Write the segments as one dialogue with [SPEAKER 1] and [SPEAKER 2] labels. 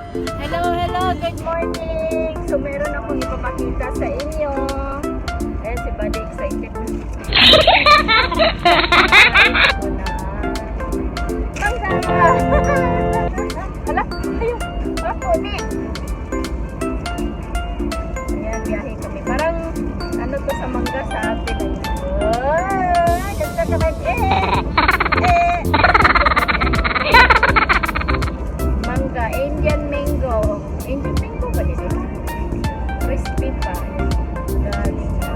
[SPEAKER 1] Hello, hello, good morning! So meron akong ipapakita sa inyo. Ayan si Buddy, excited na. Magsama! Ala, ayun! Ako, di! Ayan, biyahe kami. Parang, ano to sa mangga sa atin. Oh, nagkakabay. Mangga, Indian mango. Indian mango ba dito? Crispy pa. Galing na.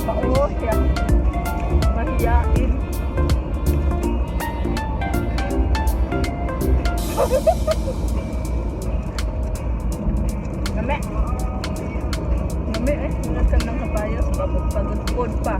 [SPEAKER 1] Oo, siya. Mahiyain. Nami. Nami eh. Nagkan ng kabayos. Pagod-pagod pa.